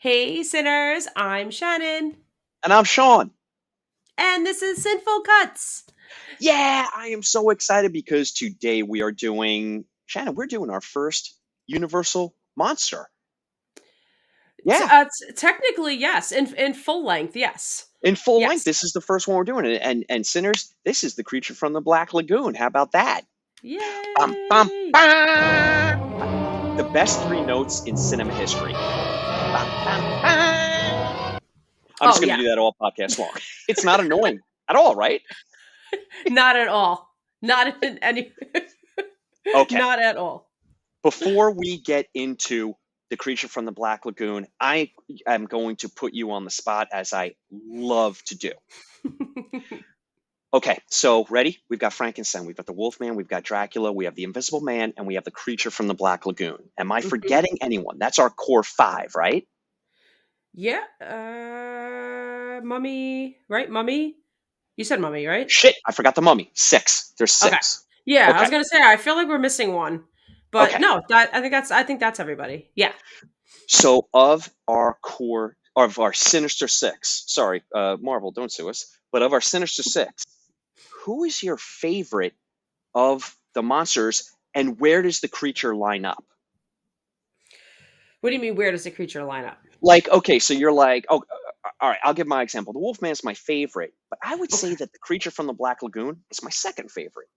Hey, Sinners, I'm Shannon, And I'm Sean. and this is Sinful Cuts. Yeah, I am so excited because today we are doing, Shannon, we're doing our first Universal Monster. Yeah, Technically, yes, in full length, yes. in full length. Yes. This is the first one we're doing. And Sinners, this is the creature from the Black Lagoon. How about that? Bum, bum, Yay! bum. The best three notes in cinema history. Bum, bum, bum. I'm just Oh, going to yeah. do that all podcast long. It's not annoying at all, right? Not at all. Not in any. Okay. Not at all. Before we get into the creature from the Black Lagoon, I am going to put you on the spot as I love to do. Okay, so ready? We've got Frankenstein, we've got the Wolfman, we've got Dracula, we have the Invisible Man, and we have the creature from the Black Lagoon. Am I Mhm. forgetting anyone? That's our core five, right? Yeah. Mummy, right? Mummy. You said mummy, right? Shit, I forgot the mummy. Six. There's Okay. six. Yeah, I was Okay, gonna say I feel like we're missing one, but okay. no, I think that's everybody. Yeah. So of our Sinister Six, sorry, Marvel, don't sue us, but of our Sinister Six, who is your favorite of the monsters, and where does the creature line up? What do you mean? Where does the creature line up? Like, okay, so you're like, oh, all right, I'll give my example. The Wolfman's my favorite, but I would Okay. say that the creature from the Black Lagoon is my second favorite.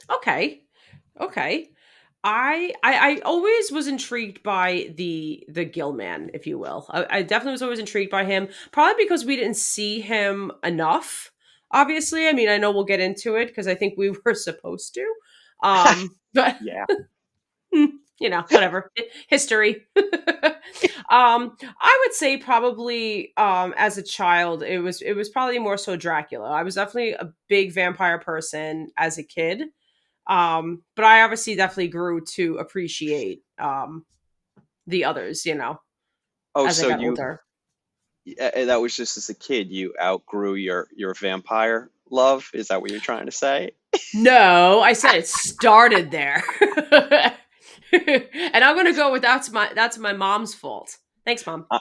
Okay. Okay. I always was intrigued by the Gill Man, if you will. I definitely was always intrigued by him, probably because we didn't see him enough. Obviously, I mean, I know we'll get into it because I think we were supposed to. But Yeah. whatever. History. I would say probably as a child, it was probably more so Dracula. I was definitely a big vampire person as a kid. But I obviously definitely grew to appreciate the others, Oh, as I so got you older. that was just as a kid, you outgrew your vampire love? Is that what you're trying to say? No, I said it started there. And I'm gonna go with that's my mom's fault. Thanks, Mom. I,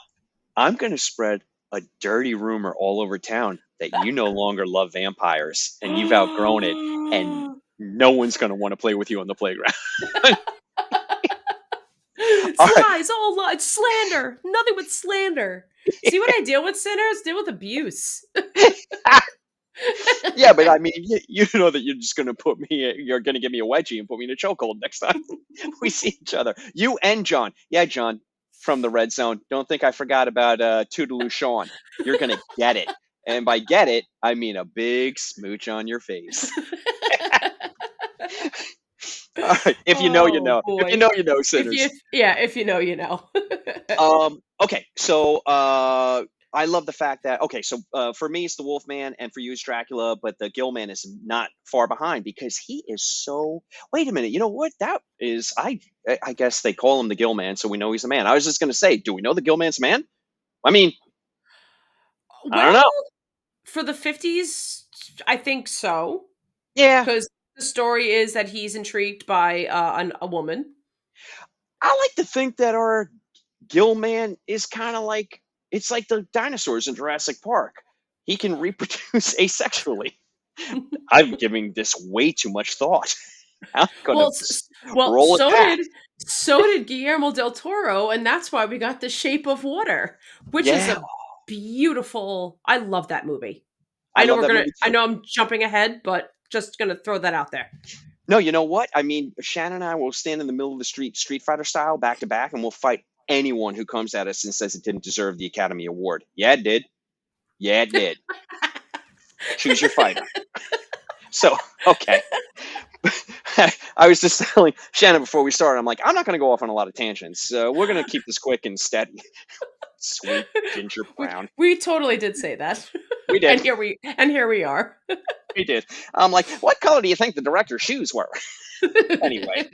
I'm going to spread a dirty rumor all over town that you no longer love vampires and you've outgrown it, and no one's going to want to play with you on the playground. It's All right. lies, all lies, slander, nothing but slander. See what I deal with, sinners? Deal with abuse. Yeah, but I mean, you know that you're just going to you're going to give me a wedgie and put me in a chokehold next time we see each other. You and John. Yeah, John from the Red Zone. Don't think I forgot about Toodaloo Sean. You're going to get it. And by get it, I mean a big smooch on your face. All right. If you know, you Oh know. If you boy. know, you know, If you sinners. yeah, if you know, you know. Okay, so I love the fact that okay, so for me it's the Wolfman, and for you it's Dracula, but the Gillman is not far behind because he is so. Wait a minute, you know what? That is I guess they call him the Gillman, so we know he's a man. I was just gonna say, do we know the Gillman's a man? I mean, I don't Well, know. for the 50s, I think so, Yeah, because the story is that he's intrigued by a woman. I like to think that our Gillman is kind of like it's like the dinosaurs in Jurassic Park. He can reproduce asexually. I'm giving this way too much thought. I'm gonna Well, well, roll it so back. did Guillermo del Toro, and that's why we got The Shape of Water, which is Yeah, a beautiful. I love that movie. I love that movie I too. know I'm jumping ahead, but just gonna throw that out there. No, you know what? I mean, Shannon and I will stand in the middle of the street, Street Fighter style, back to back, and we'll fight anyone who comes at us and says it didn't deserve the Academy Award. Yeah, it did. Yeah, it did. Choose your fighter. So, okay. I was just telling Shannon before we started, I'm like, I'm not going to go off on a lot of tangents. So we're going to keep this quick and steady. Sweet ginger we brown. we totally did say that, We and did. here we are. We did. I'm like, what color do you think the director's shoes were? Anyway,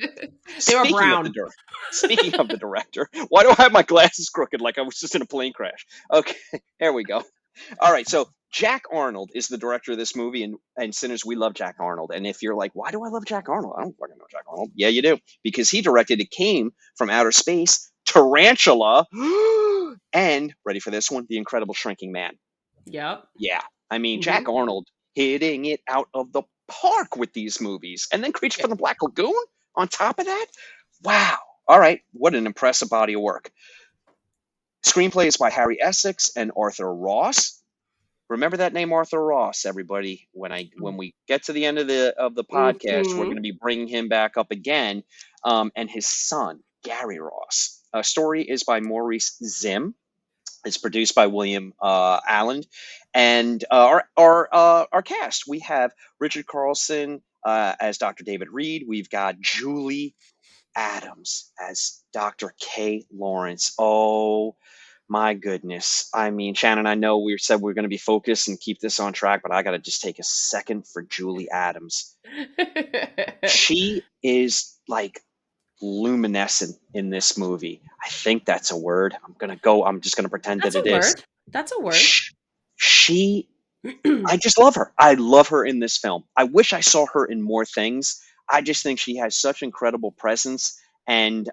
They were speaking of the brown. director, speaking of the director, why do I have my glasses crooked like I was just in a plane crash? Okay, there we go. All right, so Jack Arnold is the director of this movie, and Sinners, we love Jack Arnold. And if you're like, why do I love Jack Arnold? I don't fucking know Jack Arnold. Yeah, you do, because he directed It Came from Outer Space, Tarantula, And ready for this one? The Incredible Shrinking Man. Yep. Yeah, I mean Jack Mhm. Arnold hitting it out of the park with these movies, and then Creature Yeah. from the Black Lagoon on top of that. Wow. All right, what an impressive body of work. Screenplay is by Harry Essex and Arthur Ross. Remember that name, Arthur Ross, everybody. When we get to the end of the podcast, we're going Mhm. to be bringing him back up again, and his son Gary Ross. Story is by Maurice Zim. It's produced by William Allen, and our cast, we have Richard Carlson as Dr. David Reed. We've got Julie Adams as Dr. Kay Lawrence. Oh my goodness. I mean, Shannon, I know we said we're going to be focused and keep this on track, but I got to just take a second for Julie Adams. She is like luminescent in this movie. I think that's a word. I'm just gonna pretend that That's it a is. word. That's a word. She I just love her. I love her in this film. I wish I saw her in more things. I just think she has such incredible presence, and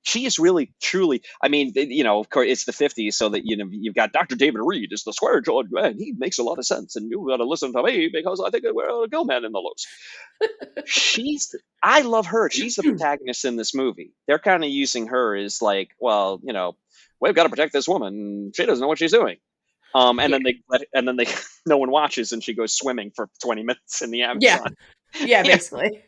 she is really truly. I mean, of course, it's the '50s, so that you've got Dr. David Reed as the square jawed man. He makes a lot of sense, and you got to listen to me because I think we're a gill man in the loose. I love her. She's the protagonist in this movie. They're kind of using her as like, well, we've got to protect this woman. She doesn't know what she's doing. And Yeah. then they no one watches, and she goes swimming for 20 minutes in the Yeah. Amazon. Yeah, Yeah, basically.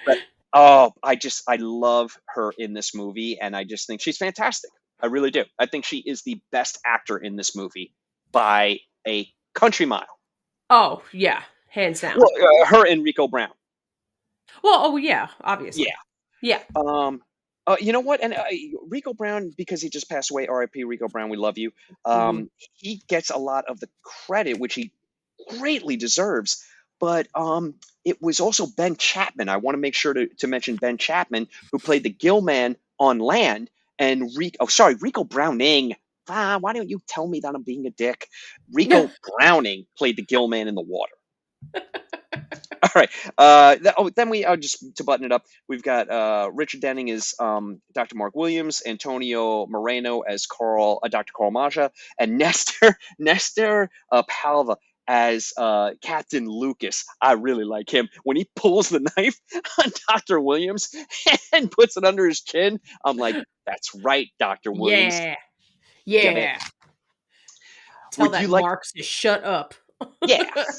but oh, I love her in this movie, and I just think she's fantastic. I really do. I think she is the best actor in this movie by a country mile. Oh, yeah, hands down. Well, her and Rico Brown. Well, oh, yeah, Yeah. obviously. Yeah. Um, you know what? And Rico Brown, because he just passed away, R.I.P. Rico Brown, we love you. Mhm. He gets a lot of the credit, which he greatly deserves. But it was also Ben Chapman. I want to make sure to mention Ben Chapman, who played the Gill Man on land, and Rico Browning. Why don't you tell me that I'm being a dick? Rico Browning played the Gill Man in the water. All right. Then we just to button it up, we've got Richard Denning as Dr. Mark Williams, Antonio Moreno as Dr. Carl Maja, and Nestor Palva as Captain Lucas. I really like him when he pulls the knife on Dr. Williams and puts it under his chin. I'm like, that's right, Dr. Williams. Yeah. Get it? Yeah. Tell Would you that like? Marks to shut up. Yeah, Fucking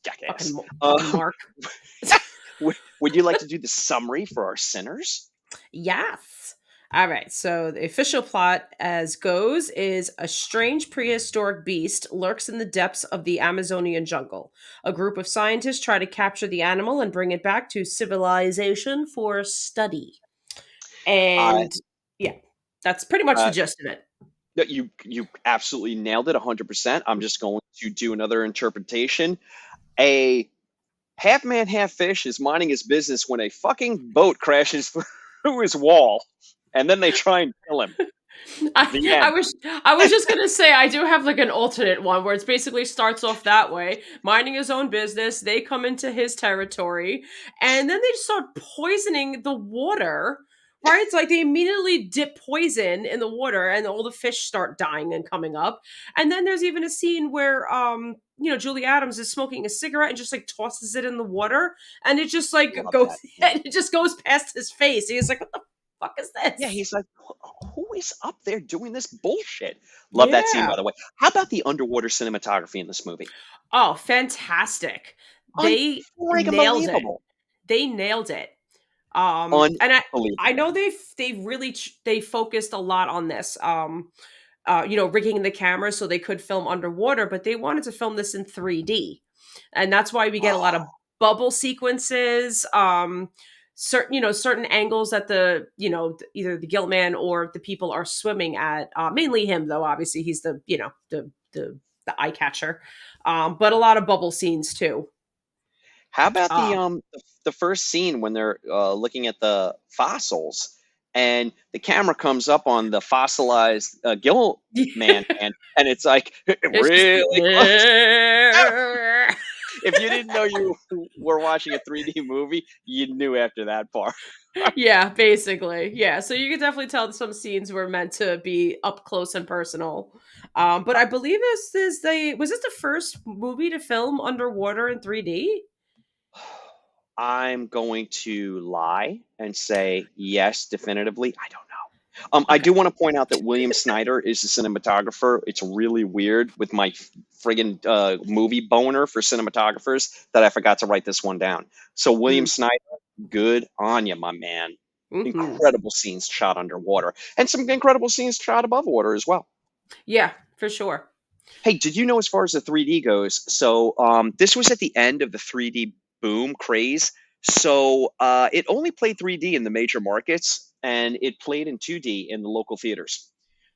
jackass. fucking Mark. Would you like to do the summary for our sinners? Yes. All right. So the official plot as goes is a strange prehistoric beast lurks in the depths of the Amazonian jungle. A group of scientists try to capture the animal and bring it back to civilization for study. I And yeah, that's pretty much the uh, gist of it. No, you absolutely nailed it 100%. I'm just going to do another interpretation. A half man, half fish is minding his business when a fucking boat crashes through his wall, and then they try and kill him. The I end. was just gonna say I do have like an alternate one where it's basically starts off that way, minding his own business. They come into his territory, and then they just start poisoning the water. Right? It's like they immediately dip poison in the water, and all the fish start dying and coming up. And then there's even a scene where Julie Adams is smoking a cigarette and just like tosses it in the water, and it just like Love goes, that scene. it just goes past his face. He's like, "What the fuck is Yeah, this?" he's like, who is up there doing this bullshit? Love that scene, by Yeah. the way. How about the underwater cinematography in this movie? Oh, fantastic. They Unfreaking nailed it. believable. They nailed it. And I Unbelievable. know they've really they focused a lot on this. Rigging the camera so they could film underwater, but they wanted to film this in 3D. And that's why we get a lot of Oh, bubble sequences, certain angles that either the gilt man or the people are swimming at. Mainly him though, obviously he's the eye catcher. But a lot of bubble scenes too. how about the Um, the first scene when they're looking at the fossils, and the camera comes up on the fossilized gill man, and it's like it's just really close. If you didn't know you were watching a 3D movie, you knew after that part. Yeah, basically. Yeah, so you could definitely tell that some scenes were meant to be up close and personal. But I believe this is the was this the first movie to film underwater in 3D? I'm going to lie and say yes, definitively. I don't know. I Okay. do want to point out that William Snyder is the cinematographer. It's really weird with my friggin' movie boner for cinematographers that I forgot to write this one down. So William Mm. Snyder, good on you, my man. Mhm. Incredible scenes shot underwater, and some incredible scenes shot above water as well. Yeah, for sure. Hey, did you know as far as the 3D goes? So this was at the end of the 3D boom craze. So it only played 3D in the major markets, and it played in 2D in the local theaters.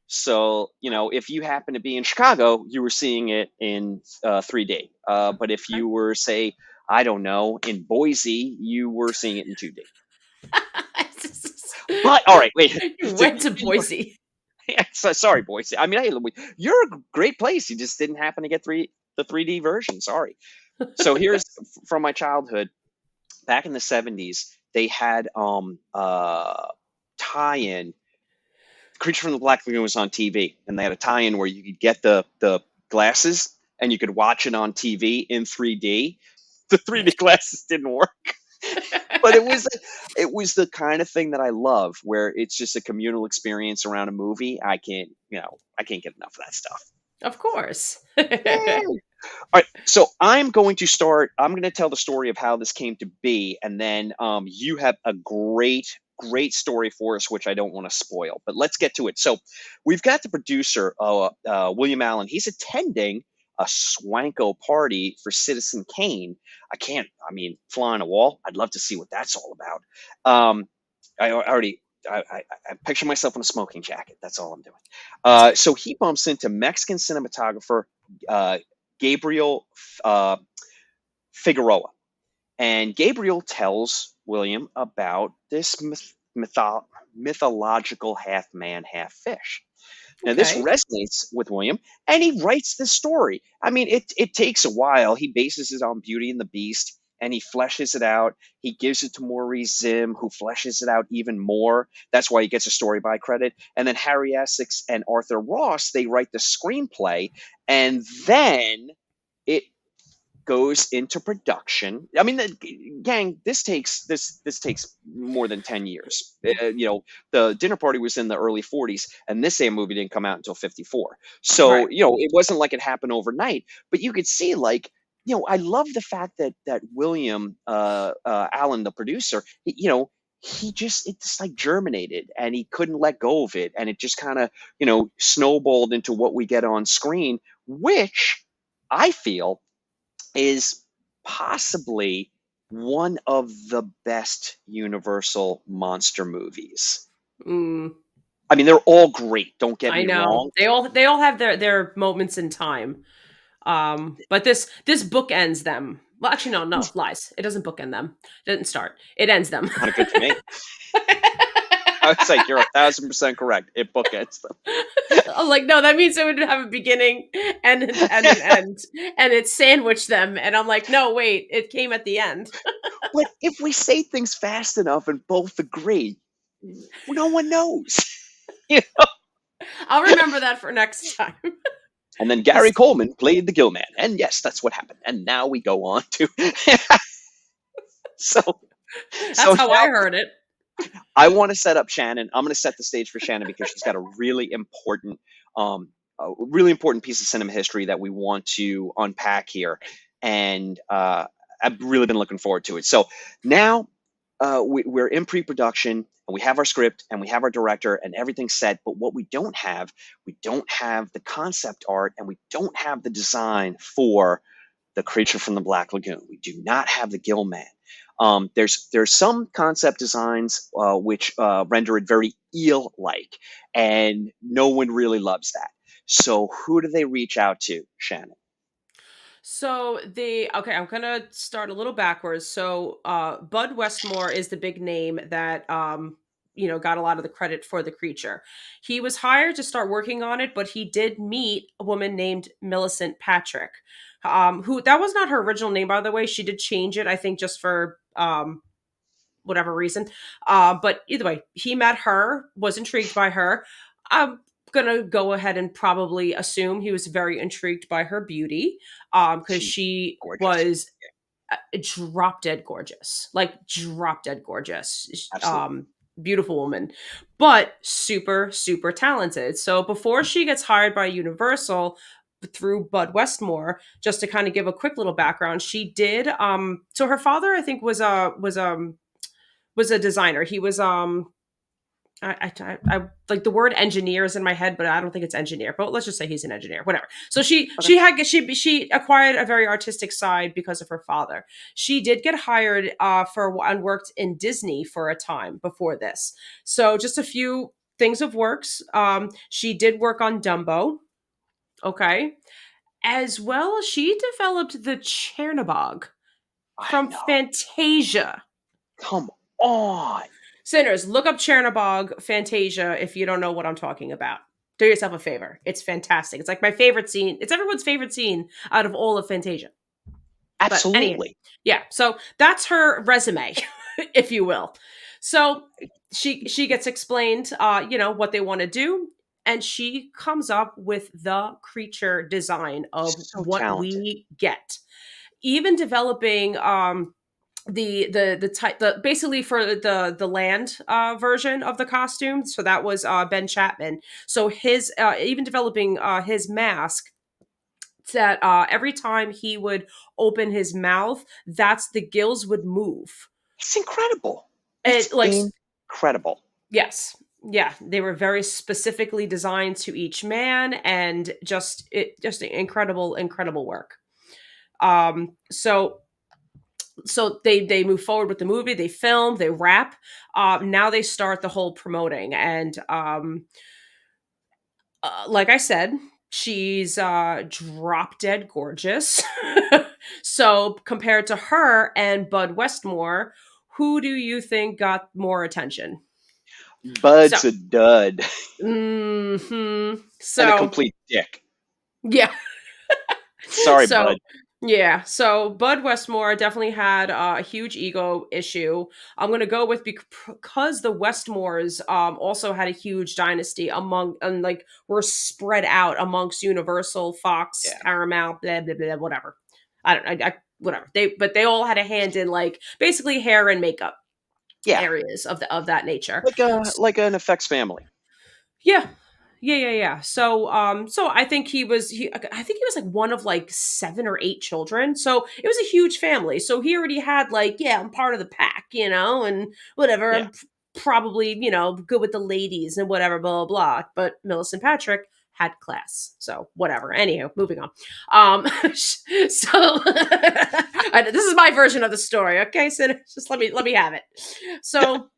So if you happen to be in Chicago, you were seeing it in 3D. But if Okay. you were, say, I don't know, in Boise, you were seeing it in 2D. But all right, wait. You went to Boise. Yeah, so, sorry, boys. I mean, hey, you're a great place. You just didn't happen to get the 3D version. Sorry. So here's from my childhood. Back in the 70s, they had tie-in. Creature from the Black Lagoon was on TV, and they had a tie-in where you could get the glasses and you could watch it on TV in 3D. The 3D glasses didn't work, but it was the kind of thing that I love, where it's just a communal experience around a movie. I can't get enough of that stuff. Of course. Yay! All right, so I'm going to start. I'm going to tell the story of how this came to be, and then you have a great story for us, which I don't want to spoil. But let's get to it. So we've got the producer, William Allen. He's attending a swanko party for Citizen Kane. I mean, fly on a wall. I'd love to see what that's all about. I already. I picture myself in a smoking jacket. That's all I'm doing. So he bumps into Mexican cinematographer uh, Gabriel uh, Figueroa. And Gabriel tells William about this mythological half man, half fish. Now, this Okay. resonates with William, and he writes this story. I mean, it takes a while. He bases it on Beauty and the Beast, and he fleshes it out. He gives it to Maurice Zim, who fleshes it out even more. That's why he gets a story by credit. And then Harry Essex and Arthur Ross, they write the screenplay, and then it goes into production. I mean, gang, this takes more than 10 years. The dinner party was in the early 40s, and this same movie didn't come out until 54. So Right. it wasn't like it happened overnight, but you could see, like, I love the fact that William Allen, the producer, he just it just like germinated, and he couldn't let go of it, and it just kind of snowballed into what we get on screen, which I feel is possibly one of the best Universal monster movies. Mm, I mean, they're all great, don't get I me know. wrong. They all have their moments in time. But this book ends them. Well, actually, no, lies. It doesn't bookend them. It doesn't start. It ends them. Not good for me. I was like, you're 1,000% correct. It bookends them. I'm like, no, that means it would have a beginning and an end, and it sandwiched them. And I'm like, no, wait, it came at the end. But if we say things fast enough and both agree, no one knows. Yeah. I'll remember that for next time. And then Gary 'Cause Coleman played the Gill Man. And yes, that's what happened. And now we go on to. so, so that's how I now heard it. I want to set up Shannon. I'm going to set the stage for Shannon because she's got a really important piece of cinema history that we want to unpack here, and I've really been looking forward to it. So now we're in pre-production, and we have our script, and we have our director, and everything's set. But what we don't have the concept art, and we don't have the design for the creature from the Black Lagoon. We do not have the Gill Man. There's some concept designs which render it very eel-like, and no one really loves that. So who do they reach out to, Shannon? So the okay, I'm gonna start a little backwards. So Bud Westmore is the big name that got a lot of the credit for the creature. He was hired to start working on it, but he did meet a woman named Millicent Patrick, who that was not her original name, by the way. She did change it, I think, just for whatever reason. But either way, he met her, was intrigued by her. I'm gonna go ahead and probably assume he was very intrigued by her beauty, because She's she gorgeous. was drop dead gorgeous, like drop dead gorgeous, Absolutely. beautiful woman, but super super talented. So before she gets hired by Universal through Bud Westmore, just to kind of give a quick little background, she did. So her father, I think, was a designer. He was I like the word engineer is in my head, but I don't think it's engineer. But let's just say he's an engineer, whatever. So Okay. she acquired a very artistic side because of her father. She did get hired and worked in Disney for a time before this. So just a few things of works. She did work on Dumbo, okay, as well as she developed the Chernabog I from know. Fantasia. Come on. Sinners, look up Chernabog Fantasia if you don't know what I'm talking about. Do yourself a favor. It's fantastic. It's like my favorite scene. It's everyone's favorite scene out of all of Fantasia. But anyway, Absolutely. yeah. So that's her resume, if you will. So she gets explained, what they want to do, and she comes up with the creature design of So what talented. we get. Even developing the type the basically for the land version of the costume, so that was Ben Chapman. So his even developing his mask, that every time he would open his mouth, that's the gills would move. It's incredible. It It's like incredible. yes, yeah, they were very specifically designed to each man, and just incredible incredible work. So they move forward with the movie, they film, they wrap. Now they start the whole promoting, and like I said, she's drop dead gorgeous. So compared to her and Bud Westmore, who do you think got more attention? So Bud's a dud and a so complete dick. yeah. Sorry, So Bud. yeah, so Bud Westmore definitely had a huge ego issue. I'm gonna go with because the Westmores also had a huge dynasty among, and like were spread out amongst Universal, Fox, Yeah. Paramount, blah blah blah, whatever. I don't, whatever they all had a hand in like basically hair and makeup Yeah. areas of that nature. Like an effects family. Yeah. Yeah. So I think I think he was like one of like 7 or 8 children. So it was a huge family. So he already had like, yeah, I'm part of the pack, and whatever. Yeah. Probably, good with the ladies and whatever, blah blah blah. But Millicent Patrick had class. So whatever. Anywho, moving on. So this is my version of the story, okay? So just let me have it. So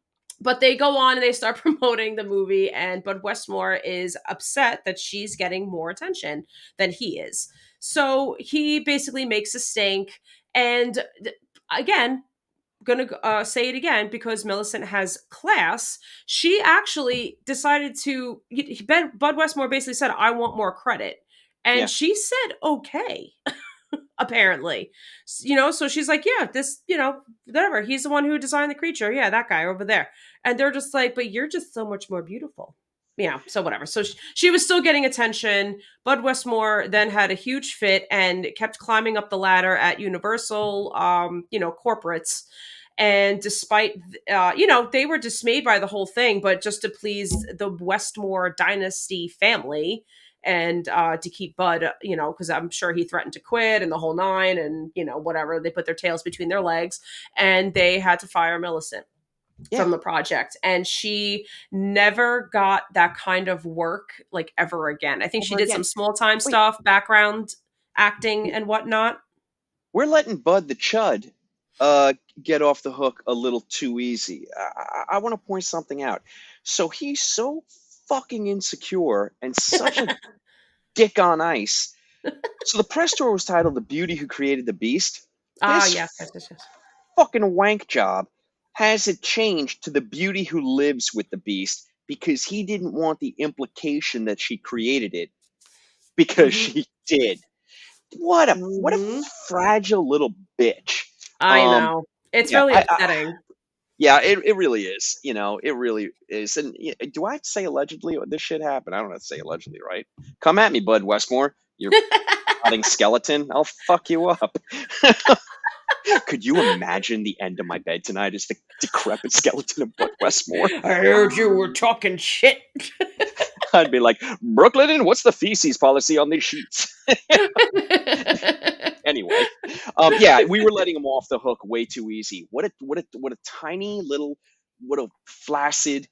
but they go on and they start promoting the movie, and Bud Westmore is upset that she's getting more attention than he is. So he basically makes a stink, and again, gonna say it again because Millicent has class. She actually decided to. Bud Westmore basically said, "I want more credit," and Yeah. she said, "Okay." Apparently, so she's like, yeah, this, whatever, he's the one who designed the creature, yeah, that guy over there. And they're just like, but you're just so much more beautiful, so whatever. So she was still getting attention. Bud Westmore then had a huge fit and kept climbing up the ladder at Universal, corporates. And despite they were dismayed by the whole thing, but just to please the Westmore dynasty family, and to keep Bud, because I'm sure he threatened to quit and the whole nine, and whatever. They put their tails between their legs, and they had to fire Millicent Yeah. from the project, and she never got that kind of work like ever again. I think she Over did again. some small time Wait, stuff, background acting and whatnot. we're letting Bud the Chud get off the hook a little too easy. I want to point something out. So he's so fucking insecure and such a dick on ice. So the press tour was titled "The Beauty Who Created the Beast." Ah, This yes. fucking wank job has it changed to the beauty who lives with the beast because he didn't want the implication that she created it because Mhm. she did. What a Mhm. fragile little bitch. I Um, know. It's yeah, really upsetting. yeah, it really is. It really is. And do I have to say allegedly this shit happened? I don't have to say allegedly, right? Come at me, Bud Westmore. You're rotting skeleton. I'll fuck you up. Could you imagine the end of my bed tonight is the decrepit skeleton of Bud Westmore? I heard you were talking shit. I'd be like, Brooklyn, what's the feces policy on these sheets? Anyway, yeah, we were letting him off the hook way too easy. What a tiny little, what a flaccid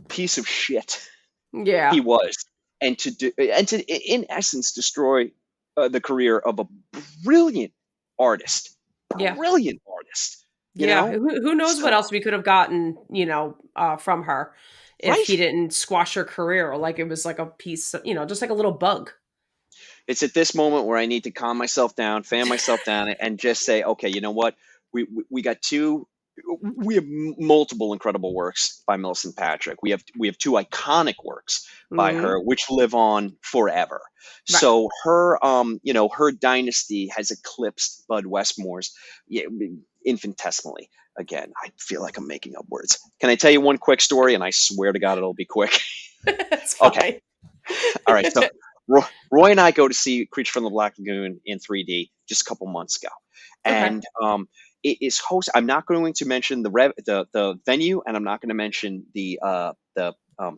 piece of shit Yeah. he was, and to in essence destroy the career of a brilliant artist, Yeah. brilliant artist. You Yeah. know, Who knows what so else we could have gotten, from her if he right. didn't squash her career, or like it was like a piece, just like a little bug. It's at this moment where I need to calm myself down, fan myself down, and just say, okay, you know what? We got two. We have multiple incredible works by Millicent Patrick. We have two iconic works by Mhm. her, which live on forever. Right. So her dynasty has eclipsed Bud Westmore's, yeah, infinitesimally. Again, I feel like I'm making up words. Can I tell you one quick story? And I swear to God, it'll be quick. It's Okay, fine. all right. So Roy and I go to see Creature from the Black Lagoon in 3D just a couple months ago, Okay. and it is host. I'm not going to mention the venue, and I'm not going to mention the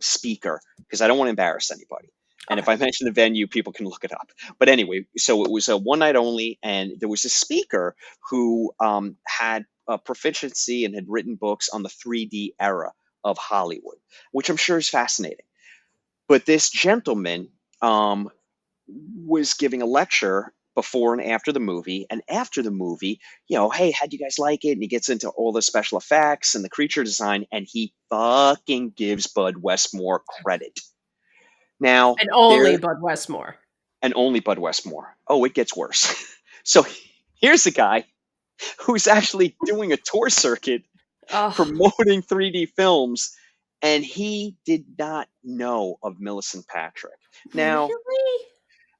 speaker because I don't want to embarrass anybody. And if Okay. I mention the venue, people can look it up. But anyway, so it was a one night only, and there was a speaker who had a proficiency and had written books on the 3D era of Hollywood, which I'm sure is fascinating. But this gentleman um, was giving a lecture before and after the movie. And after the movie, hey, how'd you guys like it? And he gets into all the special effects and the creature design, and he fucking gives Bud Westmore credit. Now, And only there, Bud Westmore. and only Bud Westmore. Oh, it gets worse. So here's a guy who's actually doing a tour circuit Oh, promoting 3D films, and he did not know of Millicent Patrick. Now, really?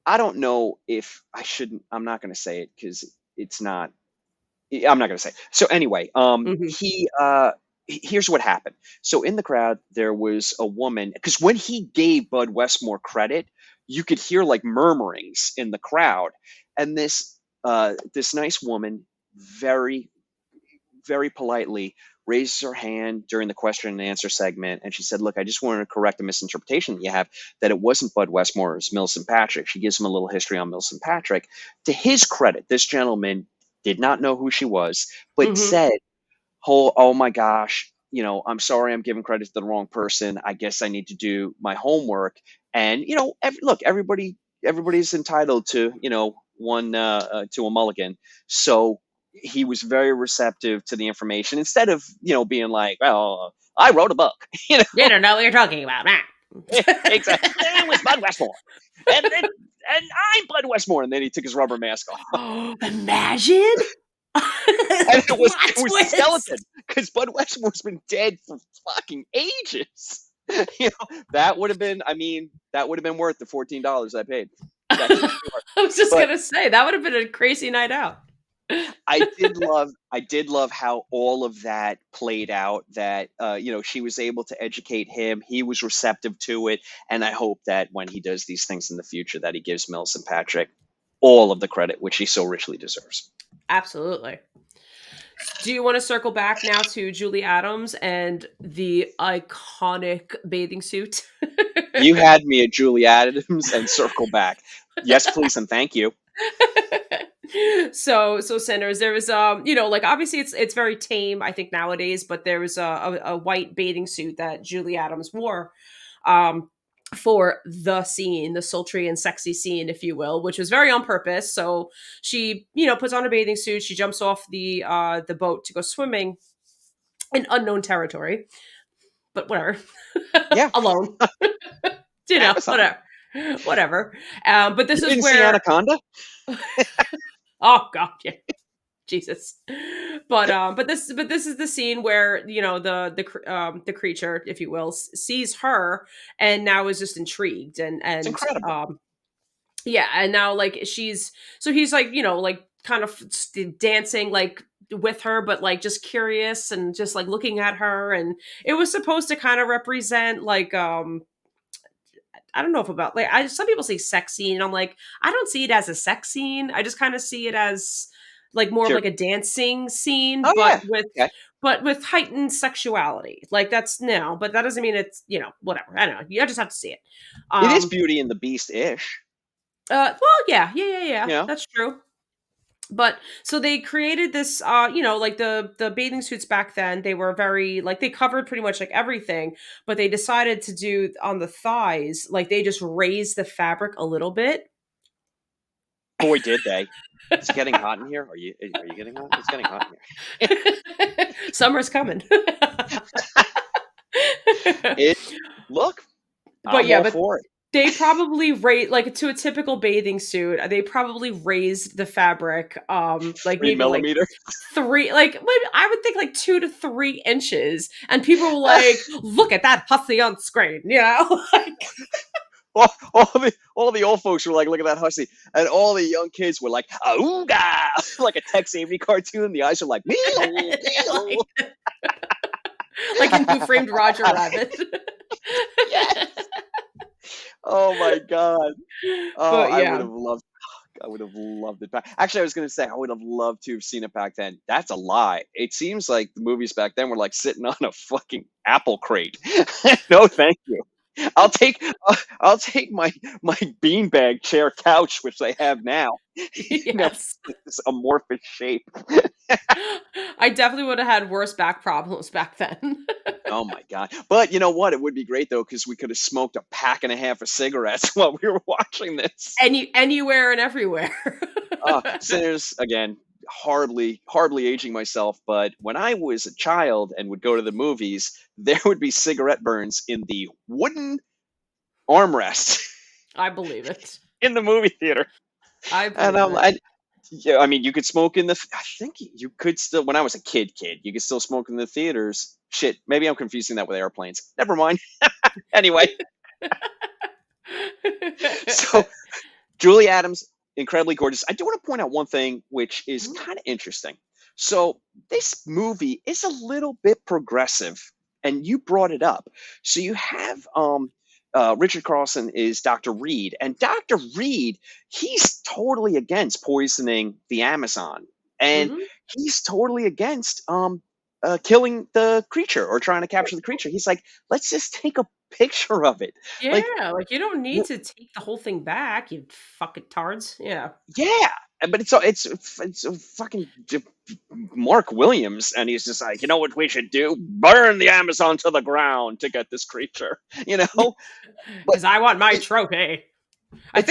I don't know if I shouldn't. I'm not going to say it because it's not. I'm not going to say. So anyway, Mhm. here's what happened. So in the crowd there was a woman because when he gave Bud Westmore credit, you could hear like murmurings in the crowd, and this nice woman, very very politely raises her hand during the question and answer segment, and she said, look, I just wanted to correct a misinterpretation that you have, that it wasn't Bud Westmore, it was Millicent Patrick. She gives him a little history on Millicent Patrick. To his credit, this gentleman did not know who she was, but Mhm. said, oh my gosh, I'm sorry, I'm giving credit to the wrong person. I guess I need to do my homework. And look, everybody's entitled to one to a mulligan. So he was very receptive to the information instead of being like, well, I wrote a book. You don't know what you're talking about. Exactly. It was Bud Westmore, and I'm Bud Westmore. And then he took his rubber mask off. Imagine And it plot was the skeleton twist. because Bud Westmore's been dead for fucking ages. That would have been. I mean, that would have been worth the $14 I paid. That's for I sure. was just But gonna say that would have been a crazy night out. I did love how all of that played out. That she was able to educate him. He was receptive to it, and I hope that when he does these things in the future, that he gives Millicent Patrick all of the credit which he so richly deserves. Absolutely. Do you want to circle back now to Julie Adams and the iconic bathing suit? You had me at Julie Adams and circle back. Yes, please, and thank you. So Sinners, there was like obviously it's very tame I think nowadays, but there was a white bathing suit that Julie Adams wore um for the scene, the sultry and sexy scene, if you will, which was very on purpose. So she, puts on a bathing suit, she jumps off the boat to go swimming in unknown territory, but whatever. Yeah, Alone. Amazon. Whatever. Whatever. But this You is didn't see where Anaconda? oh god, yeah. Jesus. But this is the scene where, you know, the creature, if you will, sees her and now is just intrigued It's incredible. yeah, and now like he's like, you know, like kind of dancing like with her, but like just curious and just like looking at her. And it was supposed to kind of represent like I don't know if about like some people say sex scene. I'm like, I don't see it as a sex scene. I just kind of see it as like more of Sure. like a dancing scene, Oh yeah. Okay. but with heightened sexuality. Like that's no, but that doesn't mean it's, you know, whatever. I don't know. You just have to see it. It is Um Beauty and the Beast ish. well, yeah. You know. That's true. But so they created this you know, like the bathing suits back then, they were very like they covered pretty much like everything, but they decided to do on the thighs, like they just raised the fabric a little bit. Boy, did they. Is it getting hot in here? Are you getting hot? It's getting hot in here. Summer's coming. It look, But I'm yeah, all but for it. they probably rate like to a typical bathing suit, they probably raised the fabric like Three maybe like millimeter. three, like maybe I would think like 2 to 3 inches, and people were like, look at that hussy on screen, you know. Like all the old folks were like, look at that hussy. And all the young kids were like, ooga, like a Tex Avery cartoon. The eyes are like, meow, meow. like in Who Framed Roger Rabbit. Yes. Oh my God. Oh, But yeah. I would have loved it back. Actually, I was going to say I would have loved to have seen it back then. That's a lie. It seems like the movies back then were like sitting on a fucking apple crate. No, thank you. I'll take I'll take my beanbag chair couch, which they have now. Yes. This amorphous shape. I definitely would have had worse back problems back then. Oh my God. But you know what? It would be great though, because we could have smoked a pack and a half of cigarettes while we were watching this. Anywhere and everywhere. Sinners again, hardly aging myself, but when I was a child and would go to the movies, there would be cigarette burns in the wooden armrest I believe it. in the movie theater. I And believe it. yeah, I mean, you could smoke in the. I think you could still. When I was a kid, you could still smoke in the theaters. Shit, maybe I'm confusing that with airplanes. Never mind. Anyway, so Julie Adams, incredibly gorgeous. I do want to point out one thing, which is Mhm, kind of interesting. So this movie is a little bit progressive, and you brought it up. So you have Richard Carlson is Dr. Reed, and Dr. Reed, he's totally against poisoning the Amazon, and mhm. he's totally against killing the creature or trying to capture the creature. He's like, let's just take a picture of it. Like, Yeah, like, you don't need to take the whole thing back, you fucking tards. Yeah. yeah, but it's a fucking Mark Williams, and he's just like, you know what we should do? Burn the Amazon to the ground to get this creature, you know. But Because I want my trophy. it's kind I of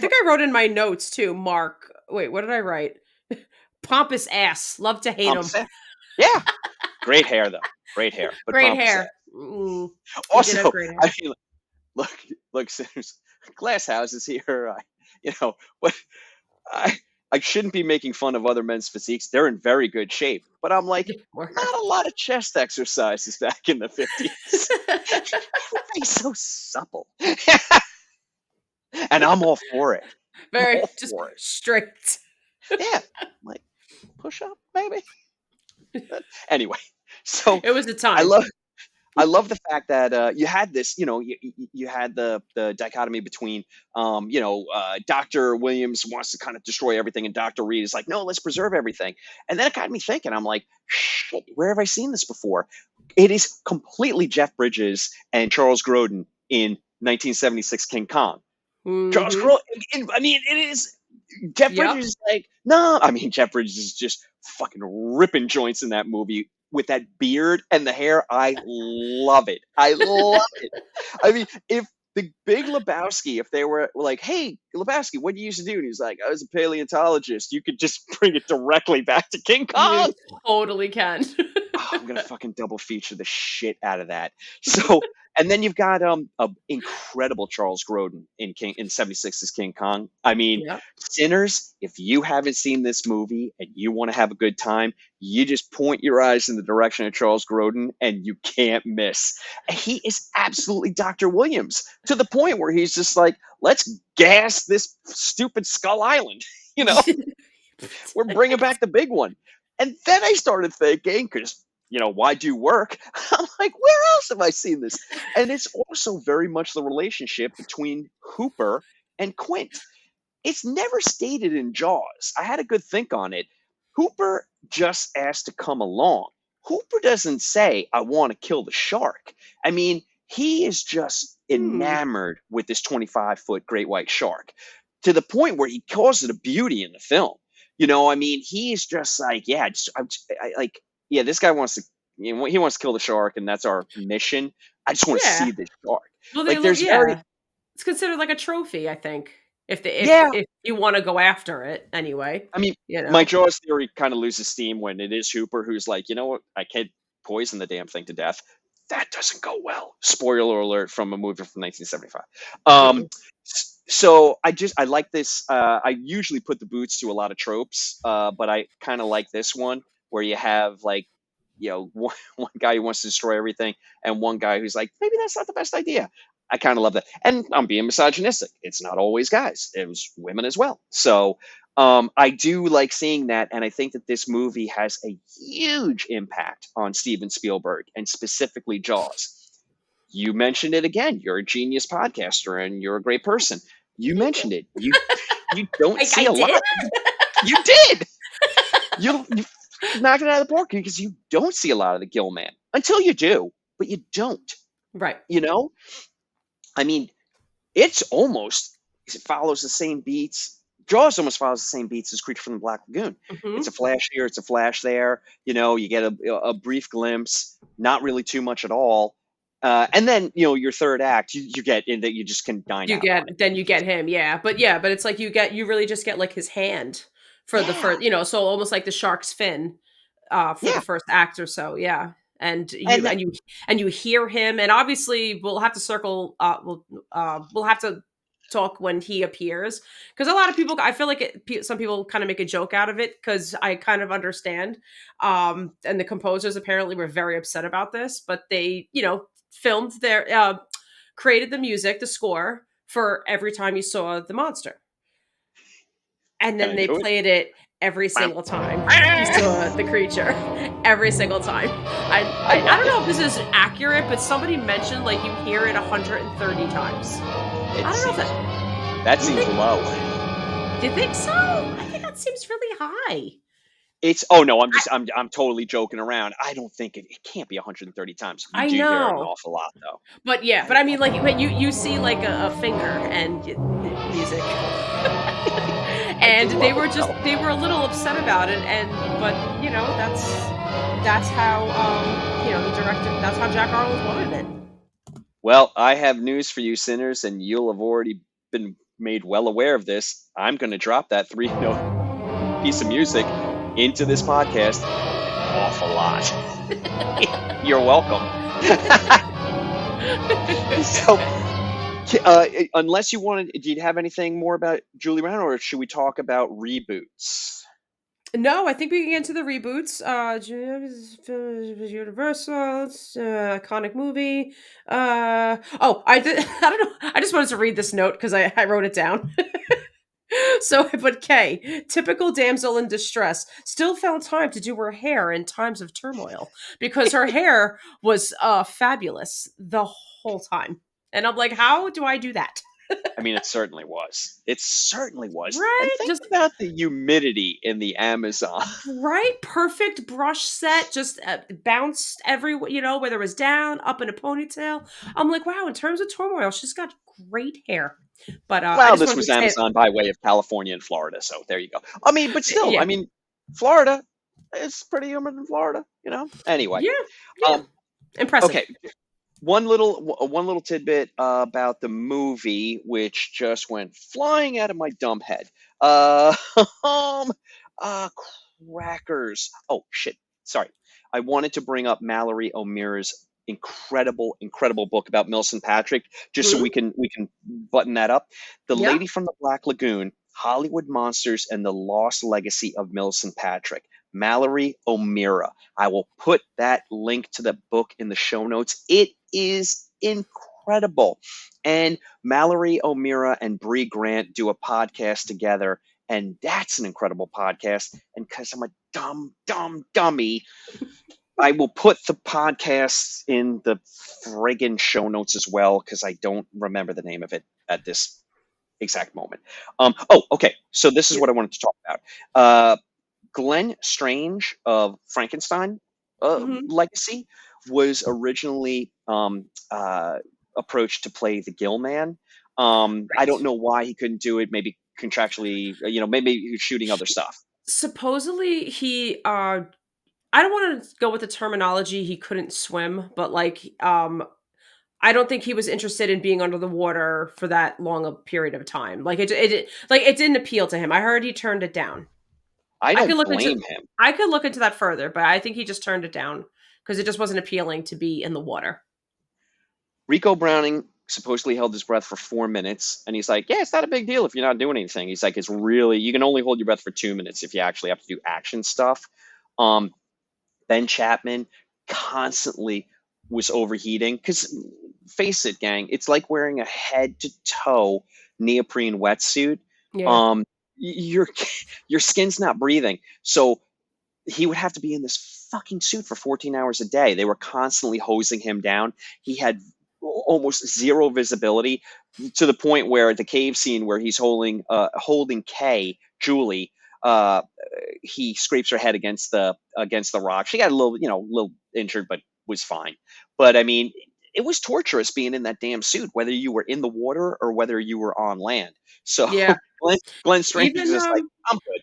think I wrote in my notes too, Mark. Wait, what did I write? Pompous ass. Love to hate him. pompous ass. Yeah, great hair though, great hair, but Great pompous ass. hair. Mm, he did have Also, great I hair. mean, look, look, Sinners, glass houses here. You know what? I I shouldn't be making fun of other men's physiques. They're in very good shape, but I'm like, not a lot of chest exercises back in the 50s. Everybody's so supple. And I'm all for it. I'm Very all just for it. strict. Yeah. Like push up, maybe. Anyway, so It was a I time. love I love the fact that you had this, you had the dichotomy between, Dr. Williams wants to kind of destroy everything, and Dr. Reed is like, no, let's preserve everything. And then it got me thinking. I'm like, shit, where have I seen this before? It is completely Jeff Bridges and Charles Grodin in 1976 King Kong. Charles Mhm. Grodin, I mean, it is. Jeff Yep. Bridges is like, no, I mean, Jeff Bridges is just fucking ripping joints in that movie with that beard and the hair. I love it. I love it. I mean, if the Big Lebowski, if they were like, hey, Lebowski, what do you used to do? And he's like, I was a paleontologist. You could just bring it directly back to King You Kong. totally can. I'm gonna fucking double feature the shit out of that. So, and then you've got a incredible Charles Grodin in '76's King Kong. I mean, Yeah. Sinners. If you haven't seen this movie and you want to have a good time, you just point your eyes in the direction of Charles Grodin and you can't miss. And he is absolutely Dr. Williams to the point where he's just like, let's gas this stupid Skull Island. You know, we're bringing back the big one. And then I started thinking, because, why do work? I'm like, where else have I seen this? And it's also very much the relationship between Hooper and Quint. It's never stated in Jaws. I had a good think on it. Hooper just asked to come along. Hooper doesn't say, I want to kill the shark. I mean, he is just Hmm. enamored with this 25-foot great white shark to the point where he calls it a beauty in the film. I mean, he's just like, yeah, like, yeah, this guy wants to, he wants to kill the shark, and that's our mission. I just want to Yeah. see this shark. Well, they Like, look there's very, yeah. It's considered like a trophy, I think, if the yeah, if you wanna go after it anyway, I mean, you my know? Jaws theory kind of loses steam when it is Hooper who's like, you know what? I can't poison the damn thing to death. That doesn't go well. Spoiler alert from a movie from 1975. Mm-mm. So I like this. I usually put the boots to a lot of tropes, but I kind of like this one where you have like, one guy who wants to destroy everything and one guy who's like, maybe that's not the best idea. I kind of love that. And I'm being misogynistic. It's not always guys. It was women as well. So I do like seeing that, and I think that this movie has a huge impact on Steven Spielberg and specifically Jaws. You mentioned it again. You're a genius podcaster and you're a great person. You Thank you. mentioned it. You don't see I a lot. did? You did. You knocked it out of the park because you don't see a lot of the Gill Man until you do, but you don't. Right. You know, I mean, it's almost it follows the same beats. Jaws almost follows the same beats as Creature from the Black Lagoon. It's a Mhm. flash here, it's a flash there. You get a brief glimpse, not really too much at all. And then your third act, you get in that you just can dine out on it. You get him, but it's like you really just get, like, his hand for the Yeah, first so almost like the shark's fin, for the yeah, first act or so, yeah, and and that, you hear him, and obviously, we'll have to talk when he appears because a lot of people I feel like some people kinda make a joke out of it because I kind of understand, and the composers apparently were very upset about this, but they, filmed created the music, the score for every time you saw the monster. And can then I they do it? played it every single time you saw the creature. Every single time. I I got don't it. know if this is accurate, but somebody mentioned like you hear it 130 times. It I don't know if seems that that you seems think low. do you think so? I think that seems really high. It's oh no, I I'm totally joking around. I don't think it can't be 130 times. You I do hear it an know. awful lot though. But yeah, I but I love mean like when you see like a finger and music. I do And love it though. they were a little upset about it and but that's how the director that's how Jack Arnold wanted it. Well, I have news for you, sinners, and you'll have already been made well aware of this. I'm going to drop that three-note piece of music into this podcast an awful lot. You're welcome. So, unless you wanted, do you have anything more about Julie Brown, or should we talk about reboots? No, I think we can get into the reboots. Universal, it's, iconic movie. Oh, I did. I don't know. I just wanted to read this note because I wrote it down. So, but Kay, typical damsel in distress, still found time to do her hair in times of turmoil because her hair was fabulous the whole time. And I'm like, how do I do that? I mean, it certainly was. It certainly was. And Right? think Just about the humidity in the Amazon. right? Perfect brush set, just bounced whether it was down, up in a ponytail. I'm like, wow, in terms of turmoil, she's got great hair. But I Well, just this wanted was to say, Amazon by way of California and Florida, so there you go. I mean, but still, I yeah, mean, Florida is pretty humid in Florida. Anyway, yeah, yeah, um, impressive. okay, one little tidbit about the movie, which just went flying out of my dumb head. Uh, um, uh, crackers. Oh shit, sorry. I wanted to bring up Mallory O'Meara's incredible book about Millicent Patrick, just so Hmm? we can button that up. The Yeah. Lady from the Black Lagoon, Hollywood Monsters and the Lost Legacy of Millicent Patrick. Mallory O'Meara. I will put that link to the book in the show notes. It is incredible. And Mallory O'Meara and Bree Grant do a podcast together, and that's an incredible podcast. And because I'm a dumb dummy, I will put the podcasts in the friggin' show notes as well, because I don't remember the name of it at this exact moment. Oh, okay. So this is Yeah. what I wanted to talk about. Uh, Glenn Strange of Frankenstein Hmm. Legacy was originally approached to play the Gill Man. I don't Right. know why he couldn't do it. Maybe contractually, maybe he was shooting other stuff. Supposedly he I don't want to go with the terminology he couldn't swim, but like I don't think he was interested in being under the water for that long a period of time. Like it didn't appeal to him. I heard he turned it down. I I could don't look into blame him. I could look into that further, but I think he just turned it down because it just wasn't appealing to be in the water. Rico Browning supposedly held his breath for 4 minutes, and he's like, "Yeah, it's not a big deal if you're not doing anything." He's like, "It's really you can only hold your breath for 2 minutes if you actually have to do action stuff." Um, Ben Chapman constantly was overheating because, face it, gang, it's like wearing a head to toe neoprene wetsuit. Yeah. Um, your your skin's not breathing, so he would have to be in this fucking suit for 14 hours a day. They were constantly hosing him down. He had almost zero visibility, to the point where the cave scene where he's holding Kay, Julie, uh, he scrapes her head against the rock. She got a little injured, but was fine. But I mean, it was torturous being in that damn suit, whether you were in the water or whether you were on land. So Yeah. Glenn Strange is Even just like, I'm good.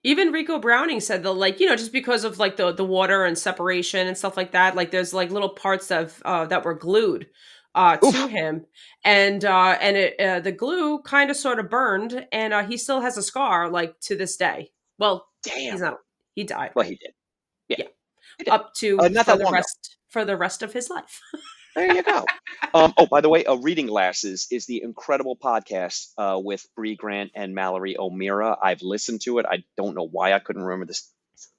even Rico Browning said that, like, just because of like the water and separation and stuff like that, like there's like little parts of that were glued to Oof, him, and it the glue kind of sort of burned, and he still has a scar like to this day. Well, he's damn. not. He died, Well, right? he did. Yeah, Yeah, he did. up to Not that long ago. for the rest of his life. There you go. Oh, by the way, Reading Glasses is the incredible podcast with Bree Grant and Mallory O'Meara. I've listened to it. I don't know why I couldn't remember this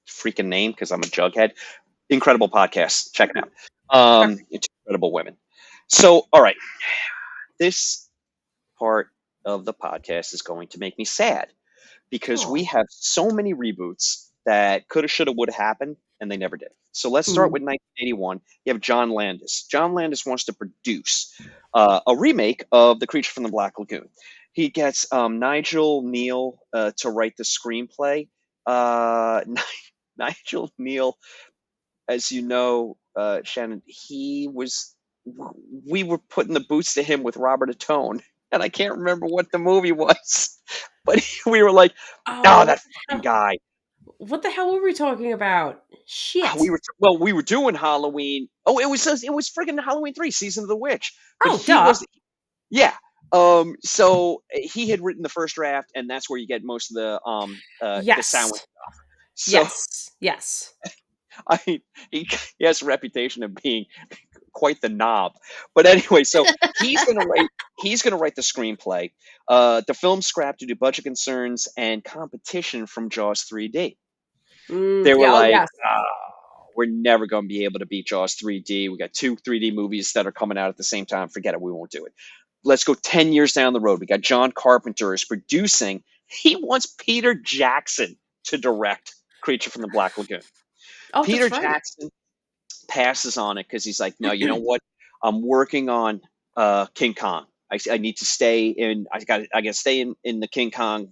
freaking name because I'm a jughead. Incredible podcast. Check it out. Okay. It's incredible women. So, all right, this part of the podcast is going to make me sad because we Oh. have so many reboots that coulda, shoulda, woulda happened, and they never did. So let's start Hmm. with 1981. You have John Landis. John Landis wants to produce a remake of The Creature from the Black Lagoon. He gets Nigel Neal to write the screenplay. Uh, Nigel Neal, as you know, Shannon, we were putting the boots to him with Robert Atone, and I can't remember what the movie was, but we were like, Oh, "Oh, that fucking guy." what the hell were we talking about? We Shit. were we were doing Halloween. Oh, it was friggin' Halloween 3, Season of the Witch. But Oh, he duh. was yeah. So he had written the first draft, and that's where you get most of the sound. Yes. So Yes. Yes. I he has a reputation of being quite the knob. But anyway, so he's gonna write the screenplay. The film scrapped due to budget concerns and competition from Jaws 3D. They were Yeah, oh, like, yes. we're never going to be able to beat Jaws 3D. We got two 3D movies that are coming out at the same time. Forget it. We won't do it. Let's go 10 years down the road. We got John Carpenter is producing. He wants Peter Jackson to direct Creature from the Black Lagoon. Oh, Peter that's right. Jackson passes on it because he's like, no, you know what? I'm working on King Kong. I need to stay in. I got to stay in the King Kong,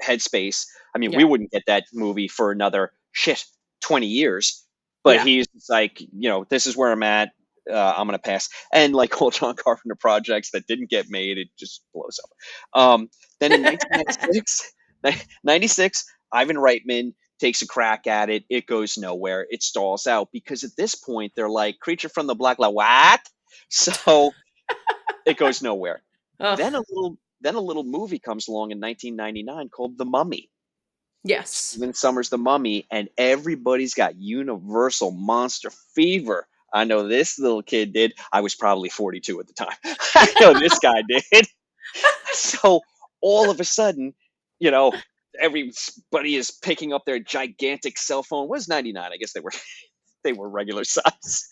headspace. I mean, we Yeah. wouldn't get that movie for another 20 years. But Yeah. he's like, this is where I'm at. I'm gonna pass. And like all John Carpenter projects that didn't get made, it just blows up. Then in 1996, 96, Ivan Reitman takes a crack at it. It goes nowhere. It stalls out because at this point they're like, Creature from the Black Lagoon, what? So it goes nowhere. Ugh. Then a little movie comes along in 1999 called The Mummy. Yes. Steven Summers the Mummy, and everybody's got universal monster fever. I know this little kid did. I was probably 42 at the time. I know this guy did. So all of a sudden, you know, everybody is picking up their gigantic cell phone. Was 99? I guess they were regular size,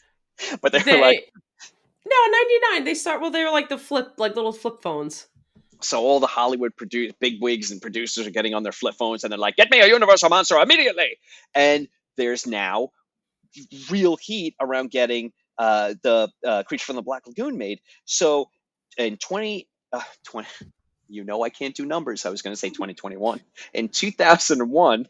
but they were like, They no, 99. They start well, they were like the flip like little flip phones. so all the Hollywood big wigs and producers are getting on their flip phones and they're like, "Get me a Universal monster immediately!" And there's now real heat around getting the Creature from the Black Lagoon made. So in 20, I can't do numbers. I was going to say 2021. In 2001,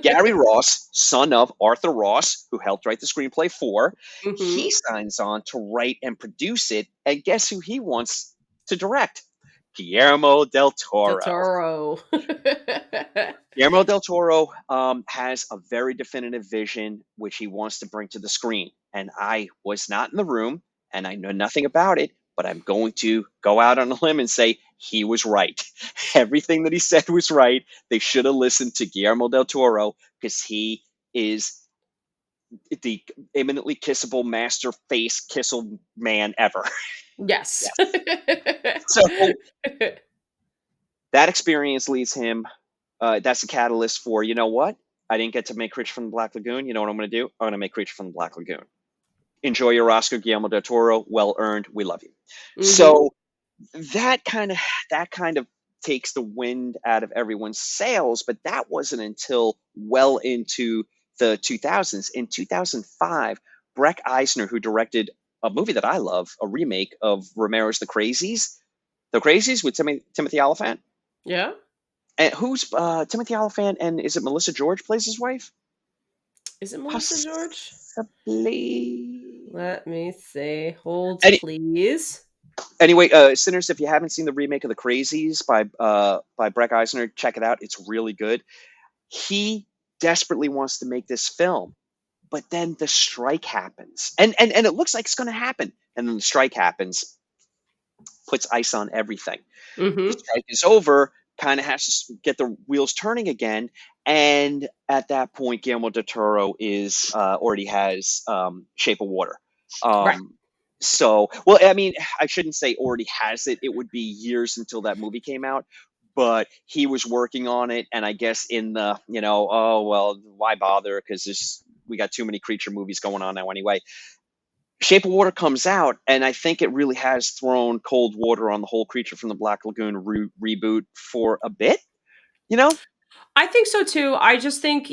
Gary Ross, son of Arthur Ross, who helped write the screenplay for, he Mhm. signs on to write and produce it. And guess who he wants to direct? Guillermo del Del Toro. Toro. Guillermo del Toro has a very definitive vision which he wants to bring to the screen. And I was not in the room and I know nothing about it, but I'm going to go out on a limb and say he was right. Everything that he said was right. They should have listened to Guillermo del Toro because he is the eminently kissable master face kissel man ever. Yes. Yes. So that experience leads him. That's the catalyst for, you know what? I didn't get to make Creature from the Black Lagoon. You know what I'm going to do? I'm going to make Creature from the Black Lagoon. Enjoy your Oscar, Guillermo del Toro. Well earned. We love you. Mhm. So that kind of that kind of takes the wind out of everyone's sails. But that wasn't until well into the 2000s. In 2005, Breck Eisner, who directed a movie that I love, a remake of Romero's The Crazies with Timothy Olyphant. Yeah? And who's Timothy Olyphant? And is it Melissa George plays his wife? Is it Melissa George? Possibly. Let me see. Hold, Any, please. anyway, Sinners. If you haven't seen the remake of The Crazies by Breck Eisner, check it out. It's really good. He desperately wants to make this film, but then the strike happens, and it looks like it's going to happen, and then the strike happens, puts ice on everything. The Mhm. strike is over, kind of has to get the wheels turning again. And at that point, Guillermo del Toro is already has Shape of Water. Right. So, well, I mean, I shouldn't say already has it. It would be years until that movie came out. But he was working on it, and I guess in the oh well, why bother? Because we got too many creature movies going on now anyway. Shape of Water comes out, and I think it really has thrown cold water on the whole Creature from the Black Lagoon reboot for a bit. You know? I think so too. I just think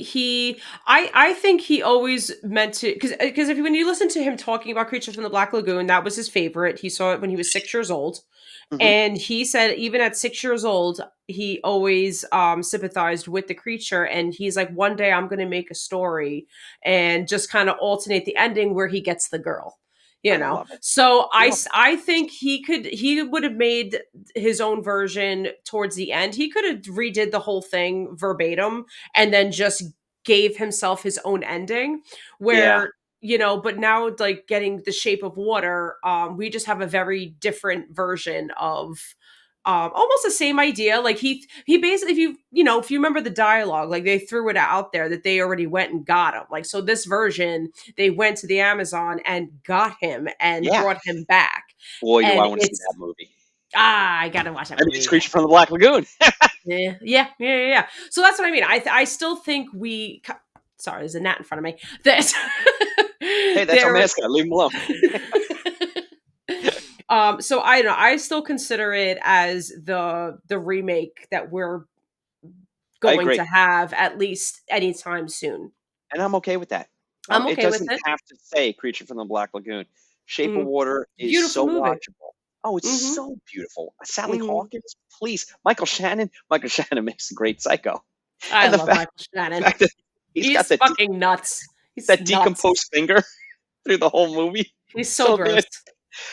I think he always meant to because if when you listen to him talking about Creature from the Black Lagoon, that was his favorite. He saw it when he was 6 years old. Hmm. And he said even at 6 years old, he always sympathized with the creature. And he's like, one day I'm going to make a story and just kind of alternate the ending where he gets the girl. You I know, love it. so Love it. I think he would have made his own version towards the end. He could have redid the whole thing verbatim and then just gave himself his own ending Yeah. where but now like getting the Shape of Water, we just have a very different version of almost the same idea. Like he basically, if you remember the dialogue, like they threw it out there that they already went and got him. Like so this version, they went to the Amazon and got him and Yeah. brought him back. Boy, do I And want to see that it's movie. I gotta watch that I mean, it's movie. Creature from the Black Lagoon. Yeah. So that's what I mean. I still think sorry, there's a gnat in front of me. That Hey, that's our there mascot. Leave him alone. so I don't know. I still consider it as the remake that we're I going agree. to have at least anytime soon. And I'm okay with that. I'm It okay with doesn't it. have to say Creature from the Black Lagoon. Shape of Mhm. Water is Beautiful so movie. watchable. Oh, it's Mhm. so beautiful. Sally Mhm. Hawkins, please. Michael Shannon. Michael Shannon makes a great Psycho. I And the love fact, Michael Shannon. fact that he's got He's fucking nuts. He's that nuts. decomposed finger through the whole movie. He's so So gross. good.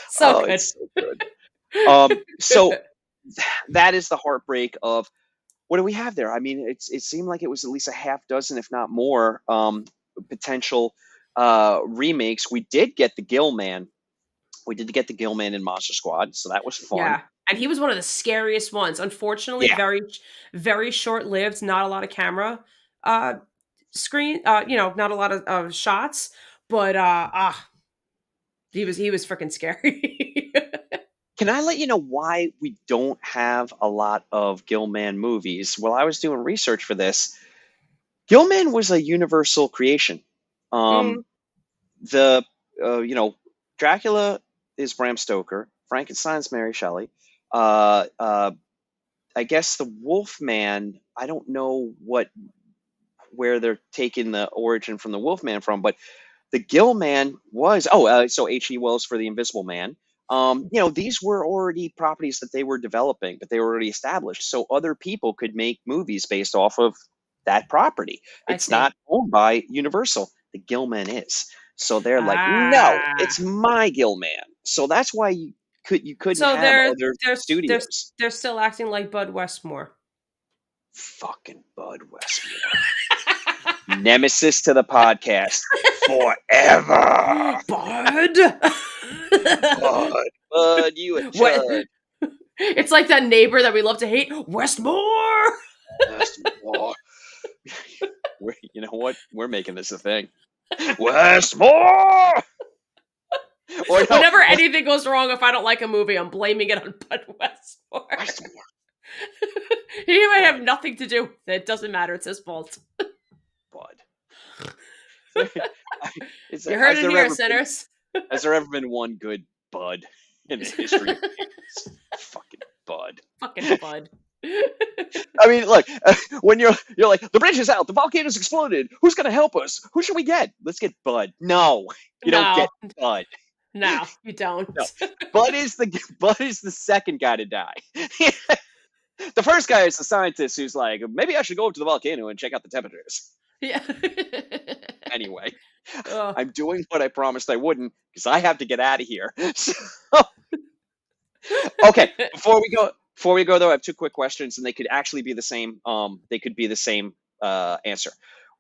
So Oh, good. it's so good. So that is the heartbreak of what do we have there? I mean, it seemed like it was at least a half dozen, if not more, potential remakes. We did get the Gill Man. We did get the Gill Man in Monster Squad, so that was fun. Yeah. and he was one of the scariest ones. Unfortunately, Yeah. very short-lived, not a lot of camera, uh, not a lot of, shots, but, he was freaking scary. Can I let you know why we don't have a lot of Gilman movies? While I was doing research for this, Gilman was a universal creation. Mm, Um, the you know, Dracula is Bram Stoker, Frankenstein's Mary Shelley. Uh, uh, I guess the Wolfman. I don't know where they're taking the origin from the Wolfman from, but the Gill Man was so H.G. Wells for the Invisible Man. These were already properties that they were developing, but they were already established, so other people could make movies based off of that property. I It's see. not owned by Universal. The Gilman is, so they're like, no, Ah. it's my Gilman. So that's why you couldn't So have they're other they're they're studios. they're still acting like Bud Westmore. Fucking Bud Westmore, nemesis to the podcast forever. Bud? Bud, you a What chud. it's like that neighbor that we love to hate, Westmore! Westmore. You know what? We're making this a thing. Westmore. Or no, Whenever anything goes wrong, if I don't like a movie, I'm blaming it on Bud Westmore. Westmore. He might Bud. have nothing to do with it. It doesn't matter. It's his fault. Bud. You heard Has it there here, ever been? sinners. Has there ever been one good Bud in the history of games? Fucking Bud. Fucking Bud. I mean, look, when you're like, the bridge is out, the volcano's exploded. Who's gonna help us? Who should we get? Let's get Bud. No, you don't No, get Bud. no, you don't. No, Bud is the second guy to die. The first guy is the scientist who's like, maybe I should go up to the volcano and check out the temperatures. Yeah. Anyway, Oh, I'm doing what I promised I wouldn't because I have to get out of here. So, okay, before we go though, I have two quick questions, and they could actually be the same. They could be the same answer.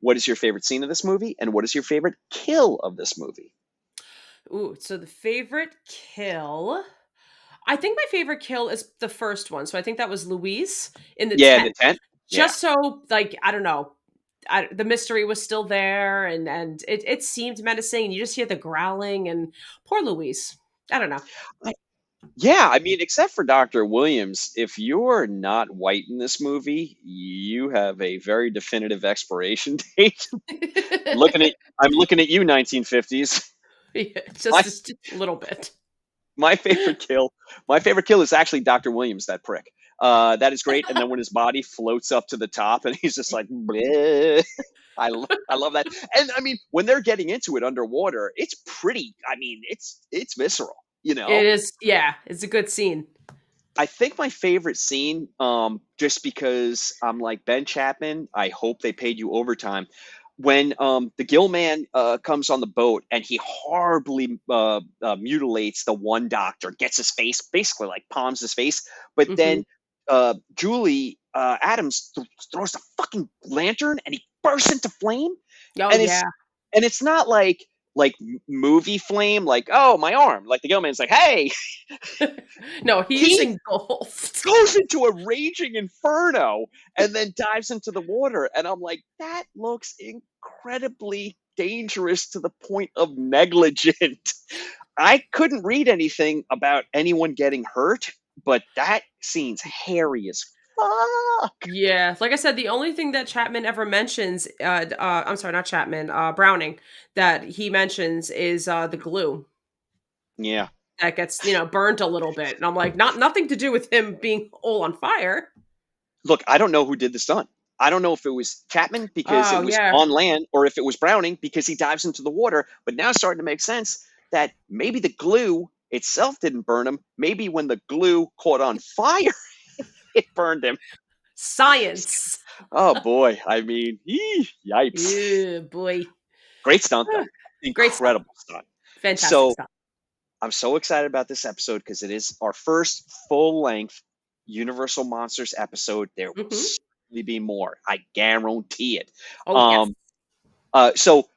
What is your favorite scene of this movie, and what is your favorite kill of this movie? ooh, so the favorite kill. I think my favorite kill is the first one. So I think that was Louise in the Yeah, in the tent. tent. Yeah. Just so, like, I don't know, the mystery was still there, and it seemed menacing. You just hear the growling, and poor Louise. I don't know. Yeah, I mean, except for Dr. Williams, if you're not white in this movie, you have a very definitive expiration date. I'm looking at you, 1950s. Yeah, My just a little bit. my favorite kill, my favorite kill is actually Dr. Williams, that prick. That is great. And then when his body floats up to the top, and he's just like, bleh. I love that. And I mean, when they're getting into it underwater, it's pretty. I mean, it's visceral. You It know, is, yeah, it's a good scene. I think my favorite scene, just because I'm like Ben Chapman, I hope they paid you overtime. When the Gill Man comes on the boat and he horribly mutilates the one doctor, gets his face, basically like palms his face, but Mhm. then Julie Adams throws the fucking lantern and he bursts into flame, Oh, and yeah. it's not like movie flame, like oh my arm, like the Gill Man's like hey, No, he's he engulfed. goes into a raging inferno and then dives into the water. And I'm like, that looks incredibly dangerous to the point of negligent. I couldn't read anything about anyone getting hurt, but that scene's hairy as fuck. Yeah, like I said, the only thing that Chapman ever mentions, I'm sorry, not Chapman, Browning, that he mentions is, the glue Yeah. that gets, burnt a little bit, and I'm like, nothing to do with him being all on fire. Look, I don't know who did the stunt. I don't know if it was Chapman because it Oh, was yeah. on land or if it was Browning because he dives into the water. But now it's starting to make sense that maybe the glue itself didn't burn him. Maybe when the glue caught on fire, it burned him. Science. Oh boy. I mean, yipes. Yeah, boy. Great stunt Ah, though. great stuff. Incredible stunt. Fantastic So stuff. I'm so excited about this episode because it is our first full length Universal Monsters episode. There will Mhm. certainly be more. I guarantee it. Oh, yes. So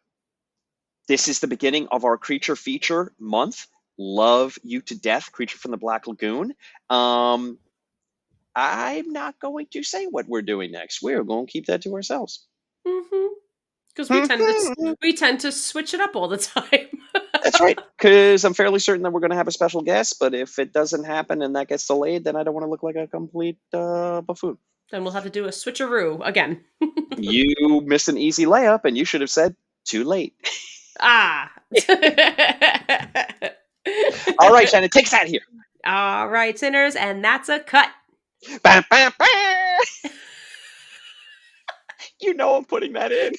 this is the beginning of our creature feature month. Love you to death, Creature from the Black Lagoon. I'm not going to say what we're doing next. We're going to keep that to ourselves. Because we tend to switch it up all the time. That's right, because I'm fairly certain that we're going to have a special guest, but if it doesn't happen and that gets delayed, then I don't want to look like a complete buffoon. Then we'll have to do a switcheroo again. You missed an easy layup, and you should have said, too late. Ah. All right, Shannon, take us out of here. All right, Cinners, and that's a cut. Bam, bam, bam. You know I'm putting that in.